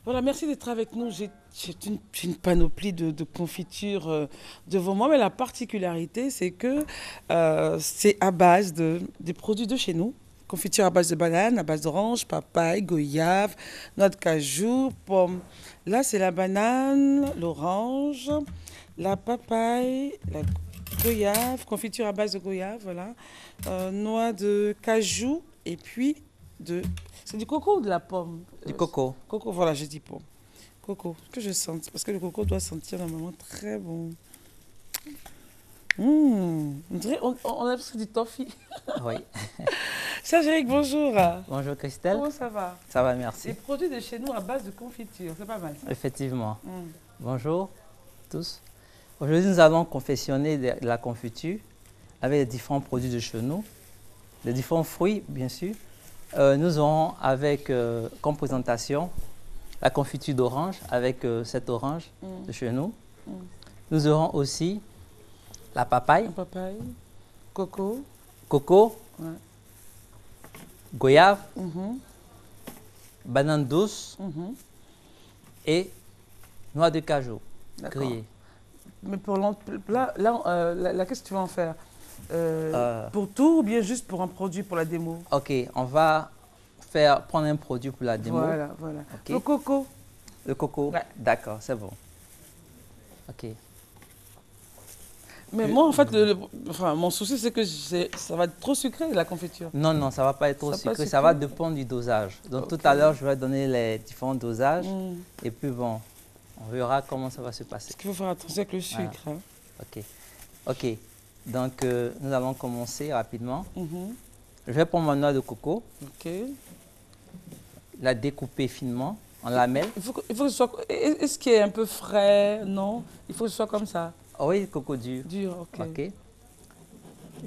Voilà, merci d'être avec nous. J'ai une panoplie de confitures devant moi, mais la particularité, c'est que c'est à base des produits de chez nous. Confiture à base de banane, à base d'orange, papaye, goyave, noix de cajou, pomme. Là, c'est la banane, l'orange, la papaye, la goyave, confiture à base de goyave, voilà. Noix de cajou et puis de... C'est du coco ou de la pomme? Du coco. Coco, voilà, j'ai dit pomme. Coco, que je sente, parce que le coco doit sentir normalement très bon. On dirait, on a presque du toffee. Oui. Serge-Éric, bonjour. Bonjour Christelle. Comment ça va? Ça va, Des merci. produits de chez nous à base de confiture, c'est pas mal ça. Effectivement. Hmm. Bonjour tous. Aujourd'hui, nous allons confectionner de la confiture avec les différents produits de chez nous, les différents fruits, bien sûr. Nous aurons avec comme présentation la confiture d'orange avec cette orange de chez nous. Hmm. Nous aurons aussi la papaye, Un papaye, coco. coco, Ouais. goyave, Mhm, banane douce mhm. et noix de cajou D'accord. grillée. Mais pour qu'est-ce que tu vas en faire? Euh, Pour tout ou bien juste pour un produit pour la démo? Ok, on va prendre un produit pour la démo. Voilà, voilà. Ok. Le coco. Le coco. Ouais. D'accord, c'est bon. Ok. Mais moi, en fait, enfin, mon souci, c'est que ça va être trop sucré, la confiture. Non, non, ça va pas être trop Ça va pas sucré. être Ça va sucré? dépendre du dosage. Donc tout Ok. à l'heure, je vais donner les différents dosages. Hmm. Et puis bon, on verra comment ça va se passer. Parce qu'il faut faire attention avec le Voilà. sucre. Hein. Ok. Ok. Donc nous allons commencer rapidement. Mhm. Je vais prendre ma noix de coco, Ok. la découper finement en lamelles. Il faut que ce soit... Est-ce qu'il est un peu frais? Non. Il faut que ce soit comme ça. Oh oui, coco dur. Dur, ok. Ok.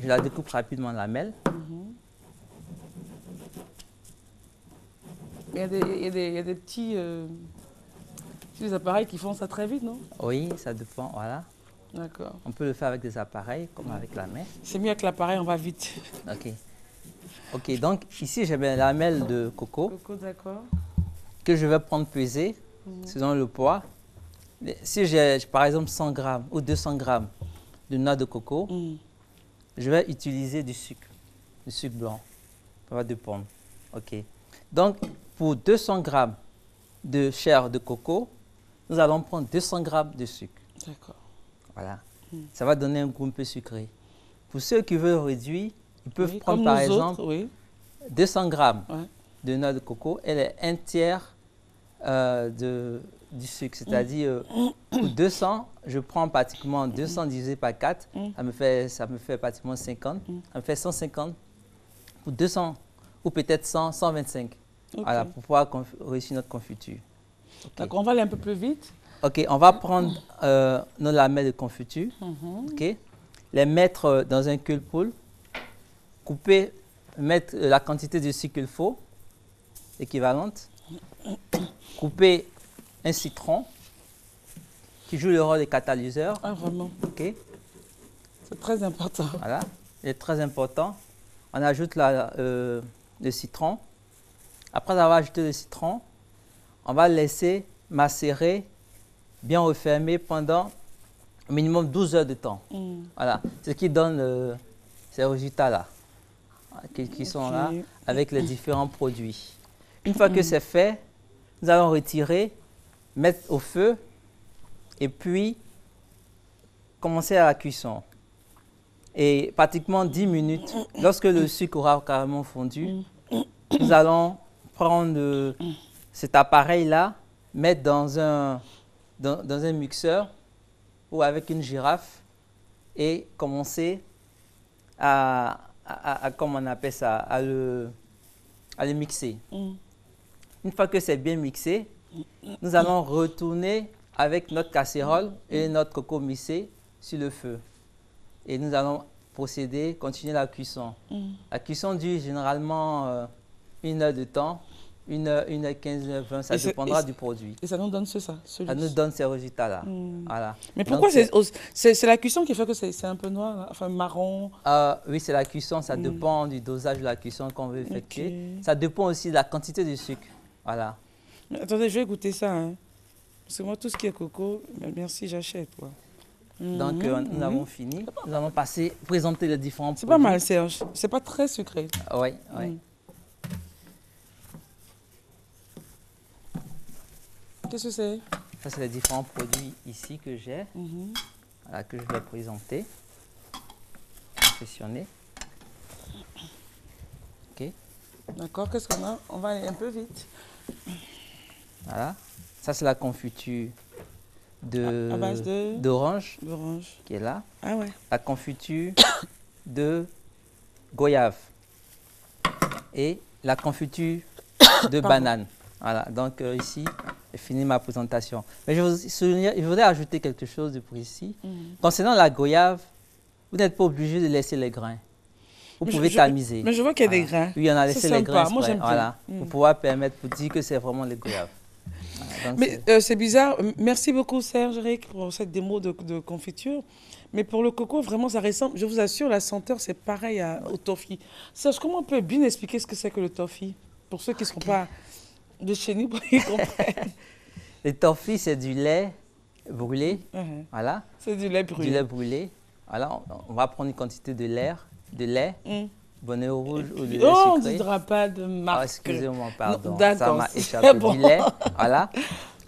Je la découpe rapidement en lamelles. Mhm. Il y a des petits appareils qui font ça très vite, non? Oui, ça dépend. Voilà. D'accord. On peut le faire avec des appareils, comme avec la main. C'est mieux avec l'appareil, on va vite. Ok. Ok, donc ici j'ai mes lamelles de coco Coco, d'accord. que je vais prendre peser selon le poids. Si j'ai par exemple 100 grammes ou 200 grammes de noix de coco, Mm. je vais utiliser du sucre blanc, pas de pomme. Ok. Donc pour 200 grammes de chair de coco, nous allons prendre 200 grammes de sucre. D'accord. Voilà. Ça va donner un goût un peu sucré. Pour ceux qui veulent réduire, ils peuvent Oui, prendre comme par nous exemple autres, oui. 200 grammes Ouais. de noix de coco, elle est un tiers du sucre. C'est-à-dire, pour 200, je prends pratiquement 200 divisé par 4, ça me fait pratiquement 50, ça me fait 150 pour 200, ou peut-être 100, 125, Ok. voilà, pour pouvoir réussir notre confiture. Ok, D'accord, on va aller un peu plus vite. ok, on va prendre nos lamelles de confiture, ok, les mettre dans un cule-poule, couper, mettre la quantité de sucre qu'il faut, équivalente, couper un citron qui joue le rôle de catalyseur. Ah, vraiment. Ok, C'est très important. voilà, il est très important. On ajoute le citron. Après avoir ajouté le citron, on va laisser macérer, bien refermer pendant au minimum 12 heures de temps. Voilà, ce qui donne ces résultats-là, qui sont là Ok. avec les différents produits. Une fois que c'est fait, nous allons retirer, mettre au feu et puis commencer à la cuisson. Et pratiquement 10 minutes, lorsque le sucre aura carrément fondu, nous allons prendre cet appareil-là, mettre dans un mixeur ou avec une girafe et commencer comment on appelle ça, à le mixer. Une fois que c'est bien mixé, nous allons retourner avec notre casserole et notre coco mixé sur le feu. Et nous allons continuer la cuisson. La cuisson dure généralement 1 heure de temps, 1 heure 15, 1h20, ça dépendra du produit. Et ça nous donne ça, Ça nous donne ces résultats-là. Voilà. Mais pourquoi Donc, c'est la cuisson qui fait que c'est un peu noir, là, enfin marron? oui, c'est la cuisson, ça dépend du dosage de la cuisson qu'on veut effectuer. Ok. Ça dépend aussi de la quantité de sucre. Voilà. Mais attendez, je vais goûter ça. Hein. Parce que moi, tout ce qui est coco, merci, j'achète. Donc, nous avons fini. Nous allons présenter les différents produits. C'est pas mal, Serge. C'est pas très sucré. Oui, oui. Qu'est-ce que c'est? Ça, c'est les différents produits ici que j'ai, voilà, que je vais présenter, confectionner. OK. D'accord, qu'est-ce qu'on a? On va aller un peu vite. Voilà. Ça, c'est la confiture à base d'orange qui est là. Ah ouais. La confiture de goyave et la confiture de banane. Voilà, donc ici, j'ai fini ma présentation. Mais je voudrais ajouter quelque chose de précis. Concernant la goyave, vous n'êtes pas obligé de laisser les grains. Vous pouvez tamiser. Mais je vois qu'il y a des grains. Oui, on a laissé les grains. Moi, j'aime bien. Voilà, pour pouvoir permettre, pour dire que c'est vraiment les goyaves. Voilà, mais c'est bizarre. Merci beaucoup, Serge, Rick, pour cette démo de confiture. Mais pour le coco, vraiment, ça ressemble. Je vous assure, la senteur, c'est pareil au toffee. Serge, comment on peut bien expliquer ce que c'est que le toffee? Pour ceux qui ne sont pas de chez nous, pour qu'ils comprennent. Le toffee, c'est du lait brûlé. Voilà. C'est du lait brûlé. Du lait brûlé. Voilà, on va prendre une quantité de lait. Bonnet rouge ou de lait sucré. On ne dira pas de marque. Oh, excusez-moi, pardon. Ça m'a échappé. Bon. Du lait, voilà.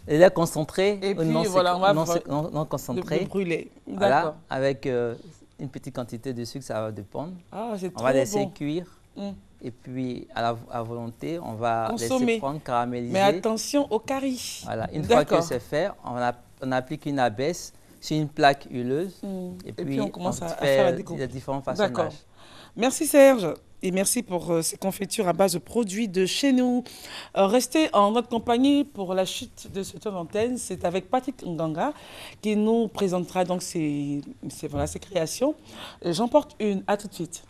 Le lait concentré et ou puis, non, voilà, non concentré. Brûlé. Voilà, avec une petite quantité de sucre, ça va dépendre. Ah, c'est trop bon. On va laisser cuire. Et puis, à volonté, on va laisser prendre, caraméliser. Mais attention au curry. Voilà, une fois que c'est fait, on applique une abaisse sur une plaque huileuse. Et puis on commence à faire la découpe. Les différents façonnages. Merci Serge. Et merci pour ces confitures à base de produits de chez nous. Restez en notre compagnie pour la chute de ce tour d'antenne. C'est avec Patrick Nganga qui nous présentera donc ses créations. J'en porte une. À tout de suite.